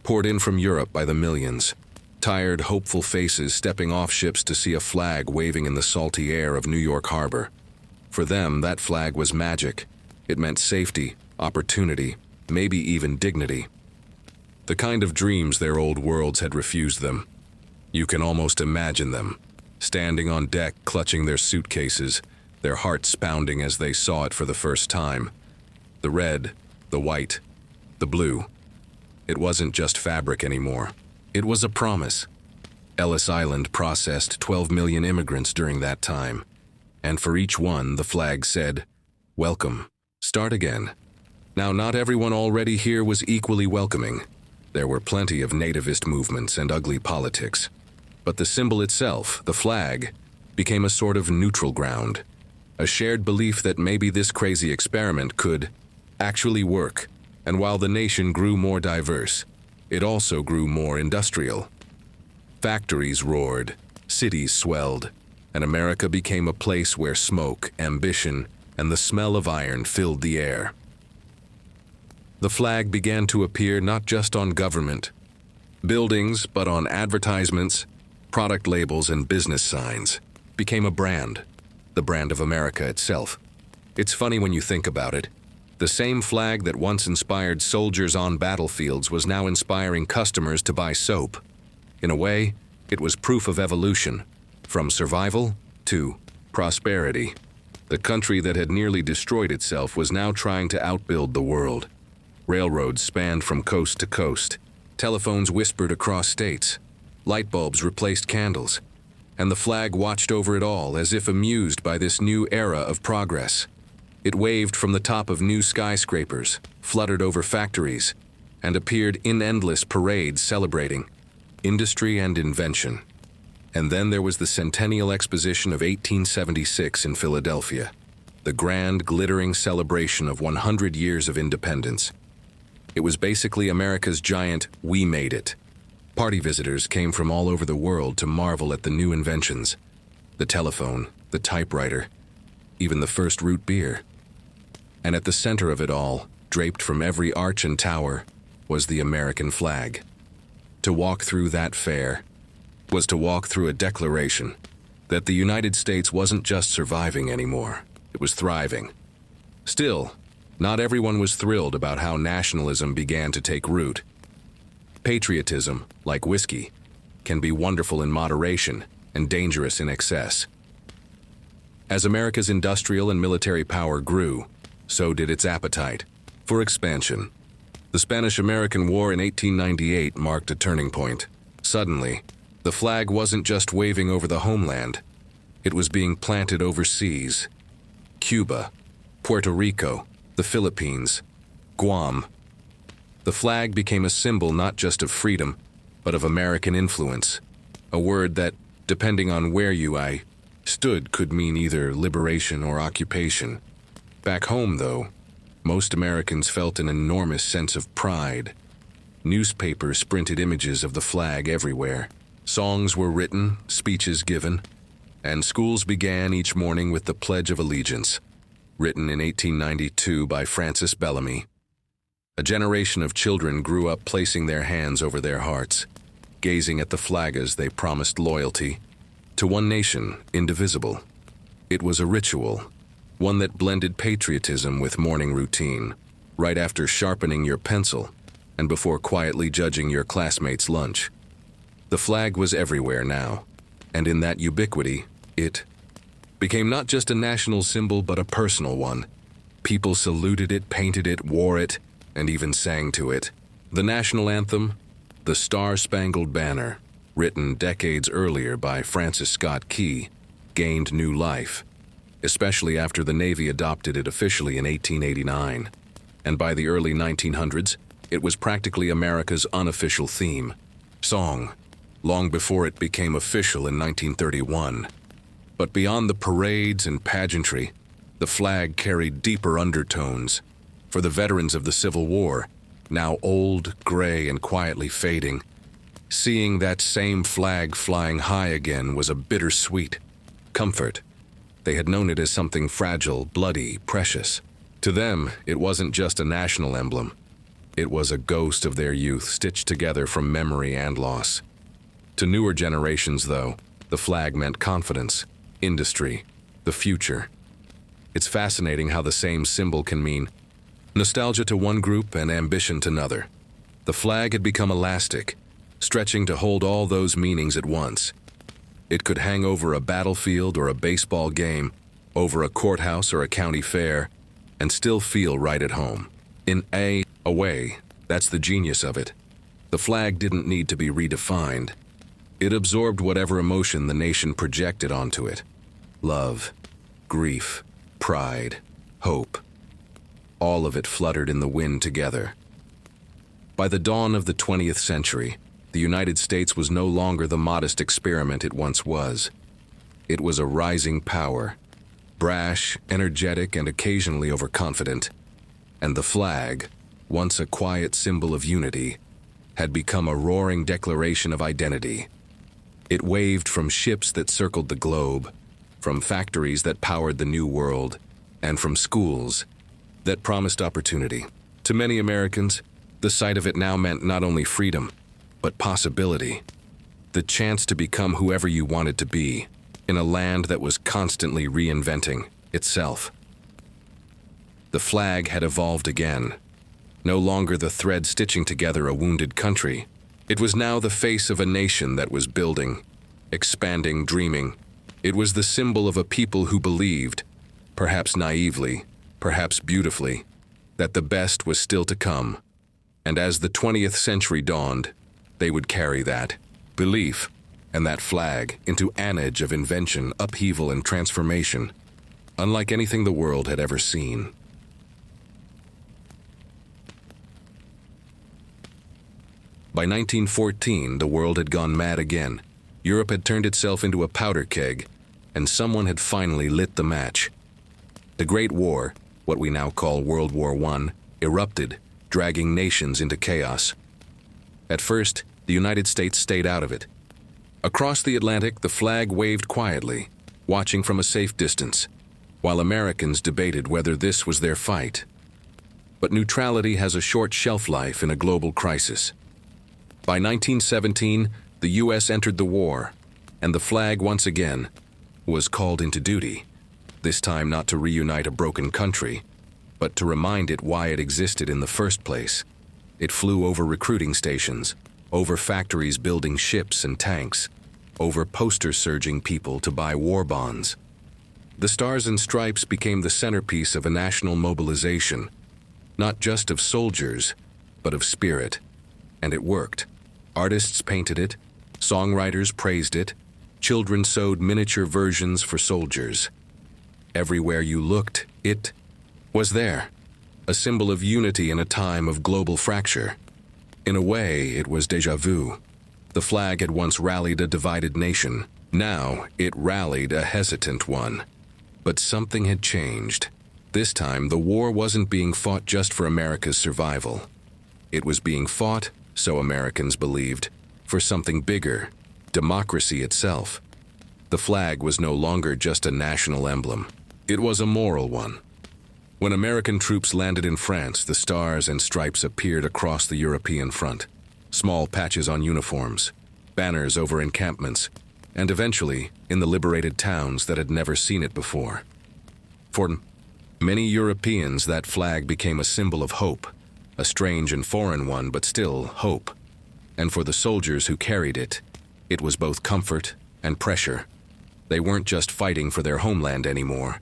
poured in from Europe by the millions, tired, hopeful faces stepping off ships to see a flag waving in the salty air of New York Harbor. For them, that flag was magic. It meant safety, opportunity, maybe even dignity. The kind of dreams their old worlds had refused them. You can almost imagine them, standing on deck clutching their suitcases, their hearts pounding as they saw it for the first time. The red, the white, the blue. It wasn't just fabric anymore. It was a promise. Ellis Island processed 12 million immigrants during that time, and for each one, the flag said, "Welcome. Start again." Now, not everyone already here was equally welcoming. There were plenty of nativist movements and ugly politics. But the symbol itself, the flag, became a sort of neutral ground, a shared belief that maybe this crazy experiment could actually work. And while the nation grew more diverse, it also grew more industrial. Factories roared, cities swelled, and America became a place where smoke, ambition, and the smell of iron filled the air. The flag began to appear not just on government buildings, but on advertisements, product labels, and business signs. Became a brand, the brand of America itself. It's funny when you think about it. The same flag that once inspired soldiers on battlefields was now inspiring customers to buy soap. In a way, it was proof of evolution, from survival to prosperity. The country that had nearly destroyed itself was now trying to outbuild the world. Railroads spanned from coast to coast. Telephones whispered across states. Light bulbs replaced candles. And the flag watched over it all as if amused by this new era of progress. It waved from the top of new skyscrapers, fluttered over factories, and appeared in endless parades celebrating industry and invention. And then there was the Centennial Exposition of 1876 in Philadelphia, the grand, glittering celebration of 100 years of independence. It was basically America's giant "We Made It." Party visitors came from all over the world to marvel at the new inventions, the telephone, the typewriter, even the first root beer. And at the center of it all, draped from every arch and tower, was the American flag. To walk through that fair was to walk through a declaration that the United States wasn't just surviving anymore, it was thriving. Still, not everyone was thrilled about how nationalism began to take root. Patriotism, like whiskey, can be wonderful in moderation and dangerous in excess. As America's industrial and military power grew, so did its appetite for expansion. The Spanish-American War in 1898 marked a turning point. Suddenly, the flag wasn't just waving over the homeland, it was being planted overseas. Cuba, Puerto Rico, the Philippines, Guam. The flag became a symbol not just of freedom, but of American influence, a word that, depending on where you stood, could mean either liberation or occupation. Back home, though, most Americans felt an enormous sense of pride. Newspapers printed images of the flag everywhere. Songs were written, speeches given, and schools began each morning with the Pledge of Allegiance, written in 1892 by Francis Bellamy. A generation of children grew up placing their hands over their hearts, gazing at the flag as they promised loyalty to one nation, indivisible. It was a ritual, one that blended patriotism with morning routine, right after sharpening your pencil and before quietly judging your classmates' lunch. The flag was everywhere now, and in that ubiquity, it became not just a national symbol but a personal one. People saluted it, painted it, wore it, and even sang to it. The national anthem, the Star-Spangled Banner, written decades earlier by Francis Scott Key, gained new life, especially after the Navy adopted it officially in 1889. And by the early 1900s, it was practically America's unofficial theme song, long before it became official in 1931. But beyond the parades and pageantry, the flag carried deeper undertones. For the veterans of the Civil War, now old, gray, and quietly fading, seeing that same flag flying high again was a bittersweet comfort. They had known it as something fragile, bloody, precious. To them, it wasn't just a national emblem. It was a ghost of their youth stitched together from memory and loss. To newer generations, though, the flag meant confidence, industry, the future. It's fascinating how the same symbol can mean nostalgia to one group and ambition to another. The flag had become elastic, stretching to hold all those meanings at once. It could hang over a battlefield or a baseball game, over a courthouse or a county fair, and still feel right at home. In a way, that's the genius of it. The flag didn't need to be redefined. It absorbed whatever emotion the nation projected onto it. Love, grief, pride, hope. All of it fluttered in the wind together. By the dawn of the 20th century, the United States was no longer the modest experiment it once was. It was a rising power, brash, energetic, and occasionally overconfident. And the flag, once a quiet symbol of unity, had become a roaring declaration of identity. It waved from ships that circled the globe, from factories that powered the new world, and from schools that promised opportunity. To many Americans, the sight of it now meant not only freedom, but possibility. The chance to become whoever you wanted to be, in a land that was constantly reinventing itself. The flag had evolved again. No longer the thread stitching together a wounded country. It was now the face of a nation that was building, expanding, dreaming. It was the symbol of a people who believed, perhaps naively, perhaps beautifully, that the best was still to come. And as the 20th century dawned, they would carry that belief and that flag into an age of invention, upheaval, and transformation, unlike anything the world had ever seen. By 1914, the world had gone mad again. Europe had turned itself into a powder keg, and someone had finally lit the match. The Great War, what we now call World War I, erupted, dragging nations into chaos. At first, the United States stayed out of it. Across the Atlantic, the flag waved quietly, watching from a safe distance, while Americans debated whether this was their fight. But neutrality has a short shelf life in a global crisis. By 1917, the U.S. entered the war, and the flag once again was called into duty, this time not to reunite a broken country, but to remind it why it existed in the first place. It flew over recruiting stations, over factories building ships and tanks, over posters urging people to buy war bonds. The Stars and Stripes became the centerpiece of a national mobilization, not just of soldiers, but of spirit. And it worked. Artists painted it, songwriters praised it, children sewed miniature versions for soldiers. Everywhere you looked, it was there, a symbol of unity in a time of global fracture. In a way, it was déjà vu. The flag had once rallied a divided nation. Now, it rallied a hesitant one. But something had changed. This time, the war wasn't being fought just for America's survival. It was being fought, so Americans believed, for something bigger, democracy itself. The flag was no longer just a national emblem. It was a moral one. When American troops landed in France, the Stars and Stripes appeared across the European front. Small patches on uniforms, banners over encampments, and eventually in the liberated towns that had never seen it before. For many Europeans, that flag became a symbol of hope, a strange and foreign one, but still hope. And for the soldiers who carried it, it was both comfort and pressure. They weren't just fighting for their homeland anymore.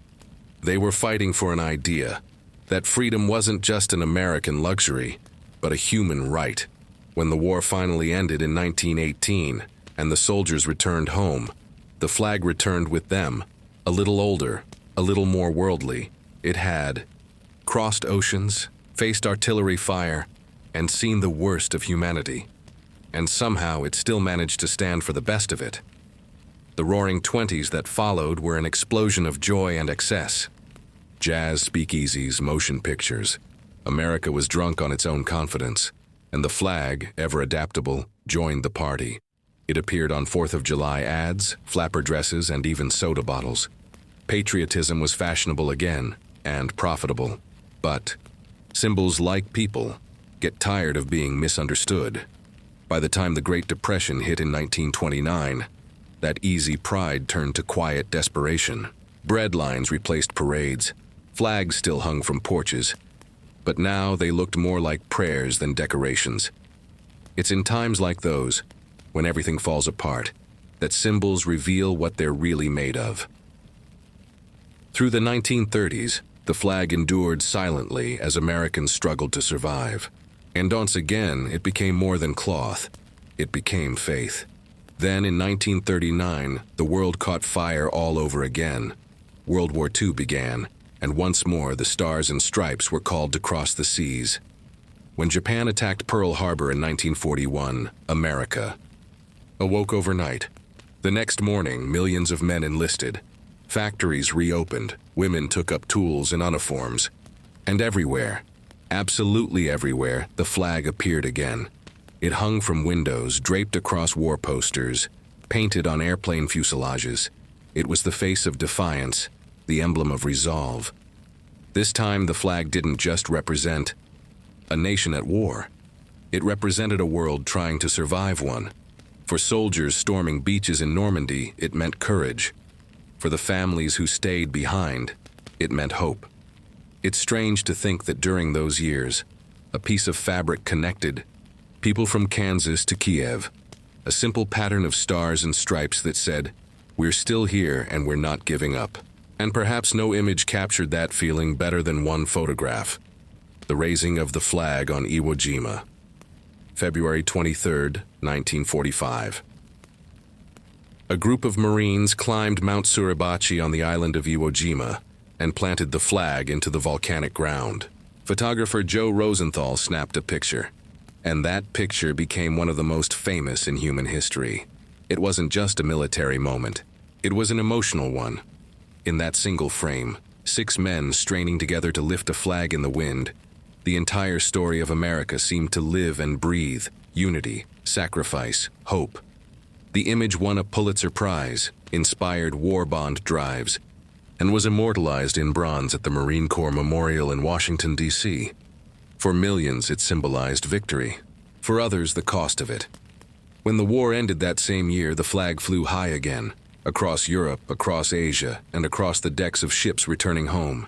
They were fighting for an idea, that freedom wasn't just an American luxury, but a human right. When the war finally ended in 1918 and the soldiers returned home, the flag returned with them, a little older, a little more worldly. It had crossed oceans, faced artillery fire, and seen the worst of humanity. And somehow it still managed to stand for the best of it. The roaring 20s that followed were an explosion of joy and excess. Jazz speakeasies, motion pictures. America was drunk on its own confidence, and the flag, ever adaptable, joined the party. It appeared on 4th of July ads, flapper dresses, and even soda bottles. Patriotism was fashionable again, and profitable. But symbols, like people, get tired of being misunderstood. By the time the Great Depression hit in 1929, that easy pride turned to quiet desperation. Bread lines replaced parades. Flags still hung from porches. But now they looked more like prayers than decorations. It's in times like those, when everything falls apart, that symbols reveal what they're really made of. Through the 1930s, the flag endured silently as Americans struggled to survive. And once again, it became more than cloth. It became faith. Then in 1939, the world caught fire all over again. World War II began, and once more the Stars and Stripes were called to cross the seas. When Japan attacked Pearl Harbor in 1941, America awoke overnight. The next morning, millions of men enlisted. Factories reopened, women took up tools and uniforms. And everywhere, absolutely everywhere, the flag appeared again. It hung from windows, draped across war posters, painted on airplane fuselages. It was the face of defiance, the emblem of resolve. This time, the flag didn't just represent a nation at war. It represented a world trying to survive one. For soldiers storming beaches in Normandy, it meant courage. For the families who stayed behind, it meant hope. It's strange to think that during those years, a piece of fabric connected people from Kansas to Kiev, a simple pattern of stars and stripes that said, "We're still here and we're not giving up." And perhaps no image captured that feeling better than one photograph. The raising of the flag on Iwo Jima, February 23, 1945. A group of Marines climbed Mount Suribachi on the island of Iwo Jima and planted the flag into the volcanic ground. Photographer Joe Rosenthal snapped a picture. And that picture became one of the most famous in human history. It wasn't just a military moment. It was an emotional one. In that single frame, 6 men straining together to lift a flag in the wind, the entire story of America seemed to live and breathe: unity, sacrifice, hope. The image won a Pulitzer Prize, inspired war bond drives, and was immortalized in bronze at the Marine Corps Memorial in Washington, D.C. For millions, it symbolized victory. For others, the cost of it. When the war ended that same year, the flag flew high again, across Europe, across Asia, and across the decks of ships returning home.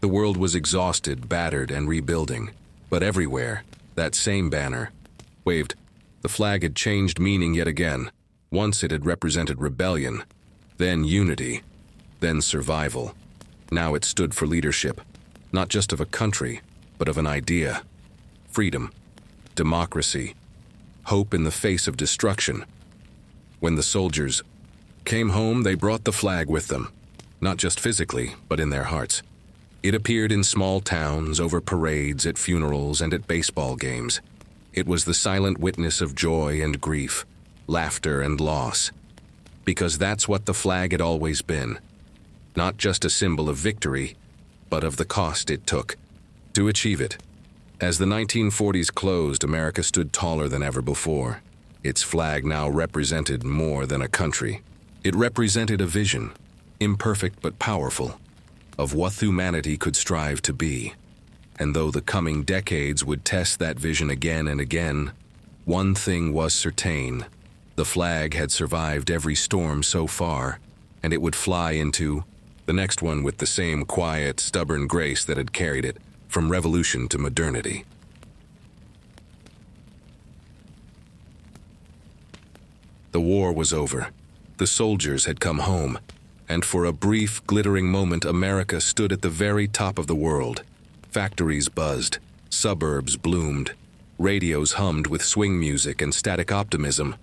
The world was exhausted, battered, and rebuilding. But everywhere, that same banner waved. The flag had changed meaning yet again. Once it had represented rebellion, then unity, then survival. Now it stood for leadership, not just of a country, but of an idea. Freedom, democracy, hope in the face of destruction. When the soldiers came home, they brought the flag with them, not just physically, but in their hearts. It appeared in small towns, over parades, at funerals, and at baseball games. It was the silent witness of joy and grief, laughter and loss. Because that's what the flag had always been. Not just a symbol of victory, but of the cost it took to achieve it. As the 1940s closed, America stood taller than ever before. Its flag now represented more than a country. It represented a vision, imperfect but powerful, of what humanity could strive to be. And though the coming decades would test that vision again and again, one thing was certain: the flag had survived every storm so far, and it would fly into the next one with the same quiet, stubborn grace that had carried it from revolution to modernity. The war was over. The soldiers had come home, and for a brief, glittering moment, America stood at the very top of the world, Factories buzzed, suburbs bloomed, radios hummed with swing music and static optimism.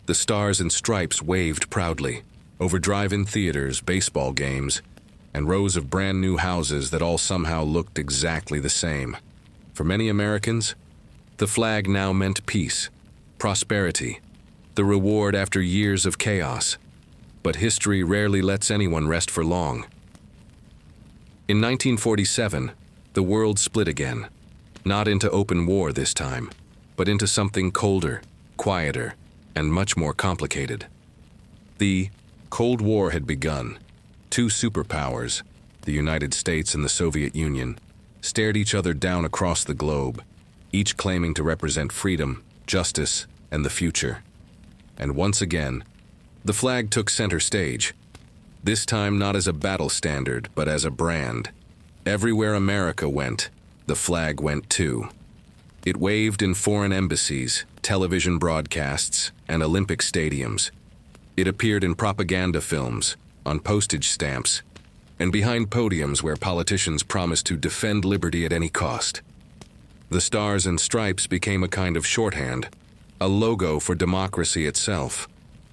The Stars and Stripes waved proudly over drive-in theaters, baseball games, and rows of brand new houses that all somehow looked exactly the same. For many Americans, the flag now meant peace, prosperity, the reward after years of chaos. But history rarely lets anyone rest for long. In 1947, the world split again, not into open war this time, but into something colder, quieter, and much more complicated. The Cold War had begun. Two superpowers, the United States and the Soviet Union, stared each other down across the globe, each claiming to represent freedom, justice, and the future. And once again, the flag took center stage, this time not as a battle standard, but as a brand. Everywhere America went, the flag went too. It waved in foreign embassies, television broadcasts, and Olympic stadiums. It appeared in propaganda films, on postage stamps, and behind podiums where politicians promised to defend liberty at any cost. The Stars and Stripes became a kind of shorthand, a logo for democracy itself.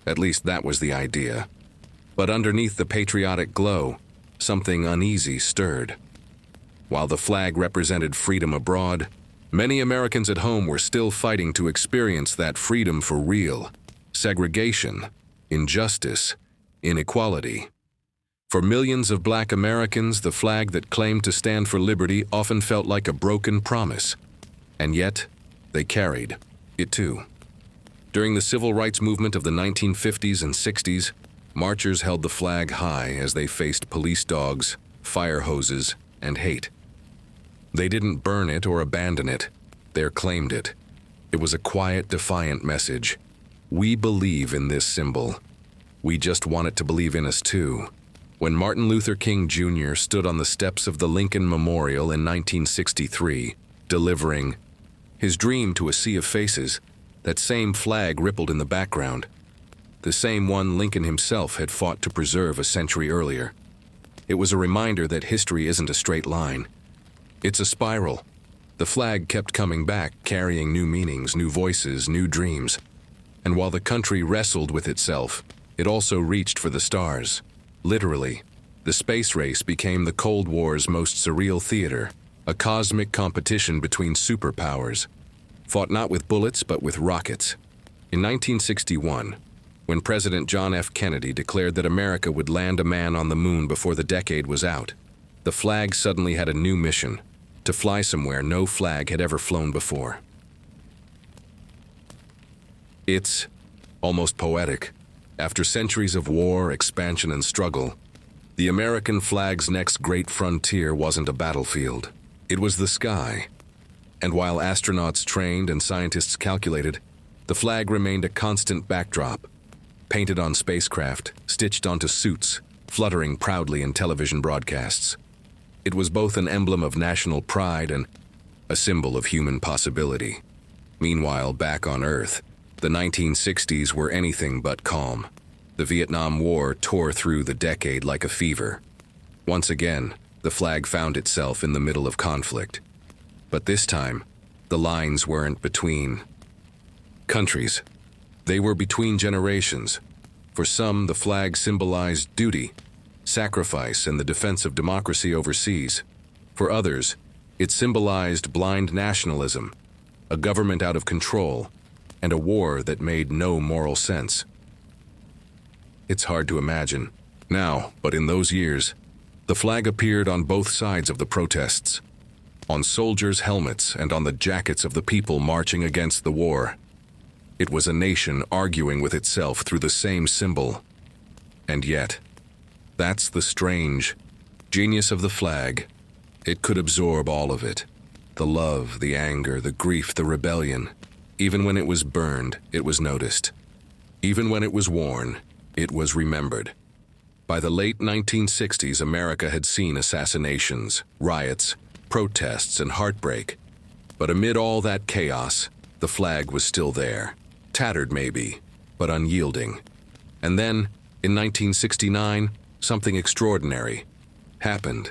At least that was the idea. But underneath the patriotic glow, something uneasy stirred. While the flag represented freedom abroad, many Americans at home were still fighting to experience that freedom for real. Segregation, injustice, inequality. For millions of Black Americans, the flag that claimed to stand for liberty often felt like a broken promise. And yet, they carried it too. During the civil rights movement of the 1950s and 60s, marchers held the flag high as they faced police dogs, fire hoses, and hate. They didn't burn it or abandon it. They claimed it. It was a quiet, defiant message. We believe in this symbol. We just want it to believe in us too. When Martin Luther King Jr. stood on the steps of the Lincoln Memorial in 1963, delivering his dream to a sea of faces, that same flag rippled in the background. The same one Lincoln himself had fought to preserve a century earlier. It was a reminder that history isn't a straight line. It's a spiral. The flag kept coming back, carrying new meanings, new voices, new dreams. And while the country wrestled with itself, it also reached for the stars. Literally, the space race became the Cold War's most surreal theater, a cosmic competition between superpowers, fought not with bullets but with rockets. In 1961, when President John F. Kennedy declared that America would land a man on the moon before the decade was out, the flag suddenly had a new mission: to fly somewhere no flag had ever flown before. It's almost poetic. After centuries of war, expansion, and struggle, the American flag's next great frontier wasn't a battlefield. It was the sky. And while astronauts trained and scientists calculated, the flag remained a constant backdrop, painted on spacecraft, stitched onto suits, fluttering proudly in television broadcasts. It was both an emblem of national pride and a symbol of human possibility. Meanwhile, back on Earth, the 1960s were anything but calm. The Vietnam War tore through the decade like a fever. Once again, the flag found itself in the middle of conflict. But this time, the lines weren't between countries. They were between generations. For some, the flag symbolized duty, sacrifice, and the defense of democracy overseas. For others, it symbolized blind nationalism, a government out of control, and a war that made no moral sense. It's hard to imagine now, but in those years, the flag appeared on both sides of the protests, on soldiers' helmets and on the jackets of the people marching against the war. It was a nation arguing with itself through the same symbol. And yet, that's the strange genius of the flag. It could absorb all of it: the love, the anger, the grief, the rebellion. Even when it was burned, it was noticed. Even when it was worn, it was remembered. By the late 1960s, America had seen assassinations, riots, protests, and heartbreak. But amid all that chaos, the flag was still there. Tattered maybe, but unyielding. And then, in 1969, something extraordinary happened.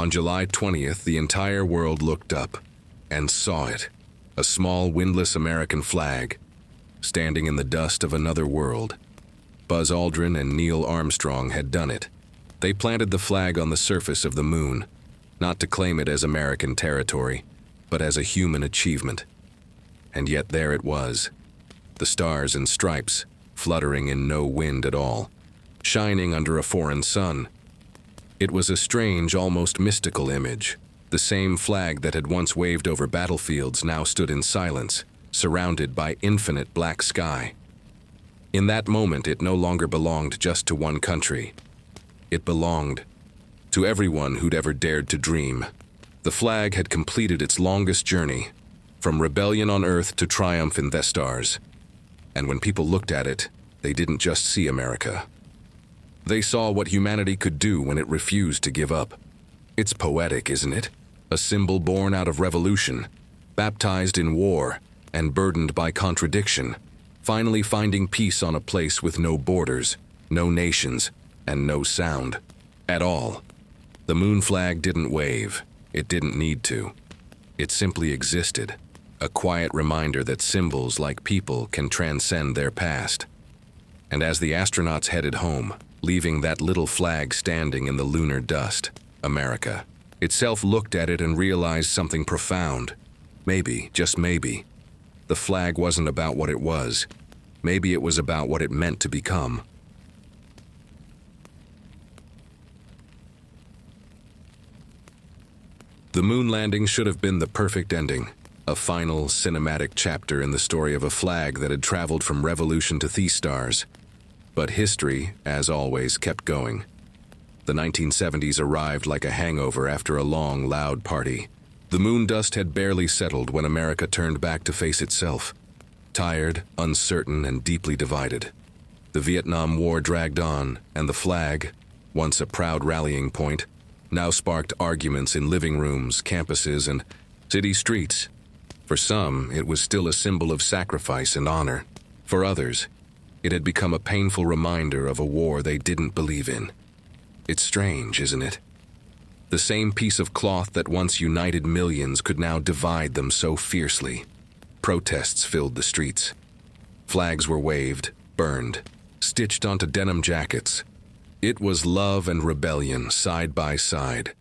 On July 20th, the entire world looked up and saw it, a small windless American flag, standing in the dust of another world. Buzz Aldrin and Neil Armstrong had done it. They planted the flag on the surface of the moon, not to claim it as American territory, but as a human achievement. And yet there it was, the stars and stripes, fluttering in no wind at all, shining under a foreign sun. It was a strange, almost mystical image. The same flag that had once waved over battlefields now stood in silence, surrounded by infinite black sky. In that moment, it no longer belonged just to one country. It belonged to everyone who'd ever dared to dream. The flag had completed its longest journey, from rebellion on Earth to triumph in the stars. And when people looked at it, they didn't just see America. They saw what humanity could do when it refused to give up. It's poetic, isn't it? A symbol born out of revolution, baptized in war, and burdened by contradiction, finally finding peace on a place with no borders, no nations, and no sound at all. The moon flag didn't wave. It didn't need to. It simply existed, a quiet reminder that symbols like people can transcend their past. And as the astronauts headed home, leaving that little flag standing in the lunar dust, America itself looked at it and realized something profound. Maybe, just maybe, the flag wasn't about what it was. Maybe it was about what it meant to become. The moon landing should have been the perfect ending, a final cinematic chapter in the story of a flag that had traveled from revolution to the stars. But history, as always, kept going. The 1970s arrived like a hangover after a long, loud party. The moon dust had barely settled when America turned back to face itself, tired, uncertain, and deeply divided. The Vietnam War dragged on, and the flag, once a proud rallying point, now sparked arguments in living rooms, campuses, and city streets. For some, it was still a symbol of sacrifice and honor. For others, it had become a painful reminder of a war they didn't believe in. It's strange, isn't it? The same piece of cloth that once united millions could now divide them so fiercely. Protests filled the streets. Flags were waved, burned, stitched onto denim jackets. It was love and rebellion side by side.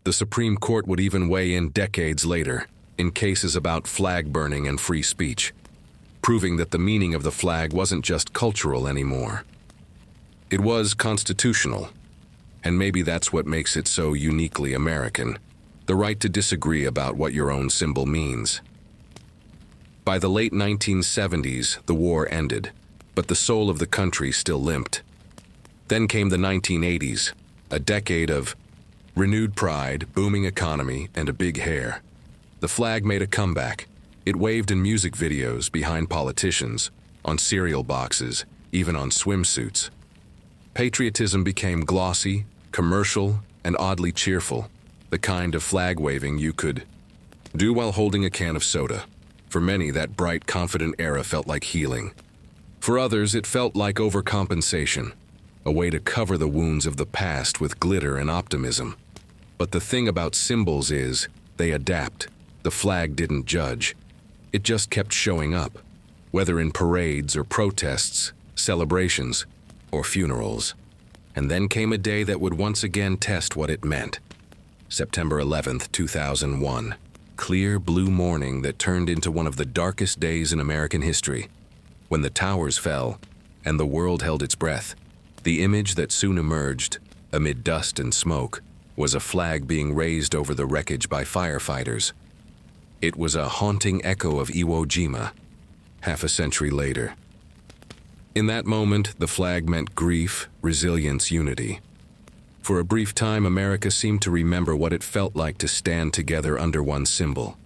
The Supreme Court would even weigh in decades later, in cases about flag burning and free speech, proving that the meaning of the flag wasn't just cultural anymore. It was constitutional. And maybe that's what makes it so uniquely American, the right to disagree about what your own symbol means. By the late 1970s, the war ended, but the soul of the country still limped. Then came the 1980s, a decade of renewed pride, booming economy, and a big hair. The flag made a comeback. It waved in music videos, behind politicians, on cereal boxes, even on swimsuits. Patriotism became glossy, commercial, and oddly cheerful, the kind of flag waving you could do while holding a can of soda. For many, that bright, confident era felt like healing. For others, it felt like overcompensation, a way to cover the wounds of the past with glitter and optimism. But the thing about symbols is, they adapt. The flag didn't judge. It just kept showing up, whether in parades or protests, celebrations, or funerals. And then came a day that would once again test what it meant. September 11th, 2001. Clear blue morning that turned into one of the darkest days in American history. When the towers fell and the world held its breath, the image that soon emerged, amid dust and smoke, was a flag being raised over the wreckage by firefighters. It was a haunting echo of Iwo Jima, half a century later. In that moment, the flag meant grief, resilience, unity. For a brief time, America seemed to remember what it felt like to stand together under one symbol,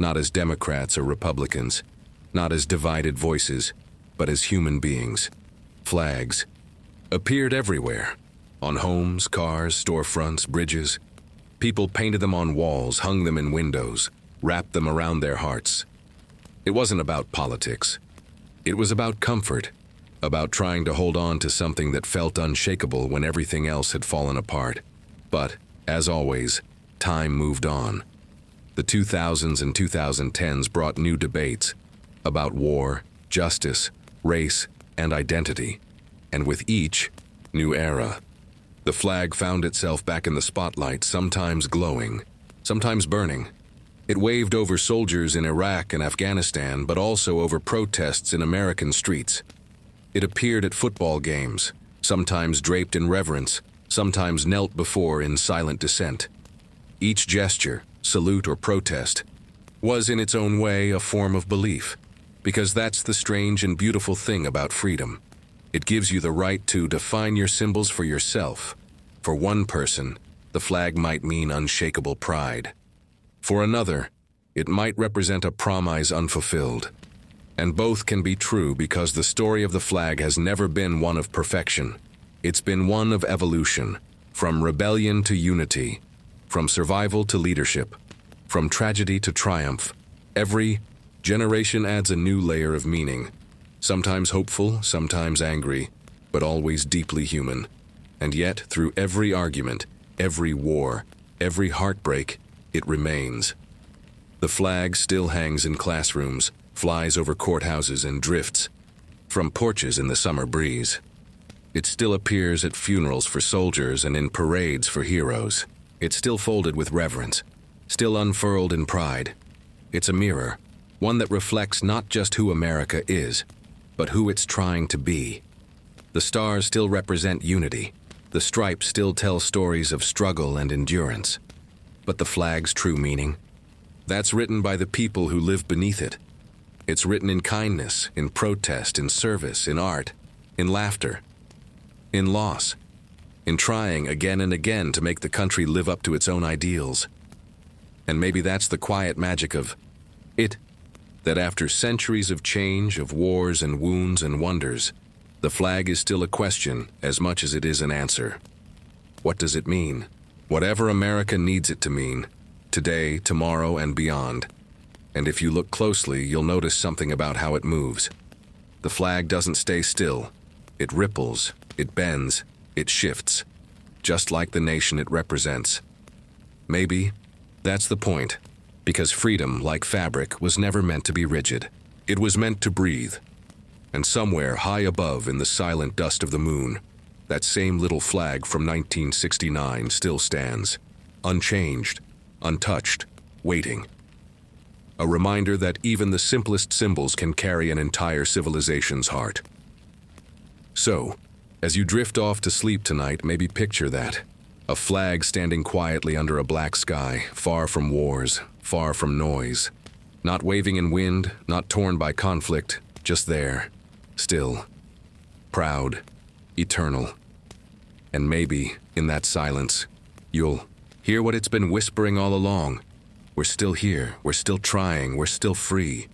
not as Democrats or Republicans, not as divided voices, but as human beings. Flags appeared everywhere, on homes, cars, storefronts, bridges. People painted them on walls, hung them in windows, wrapped them around their hearts. It wasn't about politics. It was about comfort, about trying to hold on to something that felt unshakable when everything else had fallen apart. But, as always, time moved on. The 2000s and 2010s brought new debates about war, justice, race, and identity. And with each, new era. The flag found itself back in the spotlight, sometimes glowing, sometimes burning. It waved over soldiers in Iraq and Afghanistan, but also over protests in American streets. It appeared at football games, sometimes draped in reverence, sometimes knelt before in silent dissent. Each gesture, salute or protest, was in its own way a form of belief, because that's the strange and beautiful thing about freedom. It gives you the right to define your symbols for yourself. For one person, the flag might mean unshakable pride. For another, it might represent a promise unfulfilled. And both can be true because the story of the flag has never been one of perfection. It's been one of evolution, from rebellion to unity, from survival to leadership, from tragedy to triumph. Every generation adds a new layer of meaning, sometimes hopeful, sometimes angry, but always deeply human. And yet, through every argument, every war, every heartbreak, it remains. The flag still hangs in classrooms, flies over courthouses, and drifts from porches in the summer breeze. It still appears at funerals for soldiers and in parades for heroes. It's still folded with reverence, still unfurled in pride. It's a mirror, one that reflects not just who America is, but who it's trying to be. The stars still represent unity. The stripes still tell stories of struggle and endurance. But the flag's true meaning? That's written by the people who live beneath it. It's written in kindness, in protest, in service, in art, in laughter, in loss, in trying again and again to make the country live up to its own ideals. And maybe that's the quiet magic of it, that after centuries of change, of wars and wounds and wonders, the flag is still a question as much as it is an answer. What does it mean? Whatever America needs it to mean, today, tomorrow, and beyond. And if you look closely, you'll notice something about how it moves. The flag doesn't stay still. It ripples, it bends, it shifts, just like the nation it represents. Maybe that's the point, because freedom, like fabric, was never meant to be rigid. It was meant to breathe. And somewhere high above in the silent dust of the moon, that same little flag from 1969 still stands, unchanged, untouched, waiting. A reminder that even the simplest symbols can carry an entire civilization's heart. So, as you drift off to sleep tonight, maybe picture that. A flag standing quietly under a black sky, far from wars, far from noise. Not waving in wind, not torn by conflict, just there, still, proud, eternal. And maybe, in that silence, you'll hear what it's been whispering all along. We're still here, we're still trying, we're still free.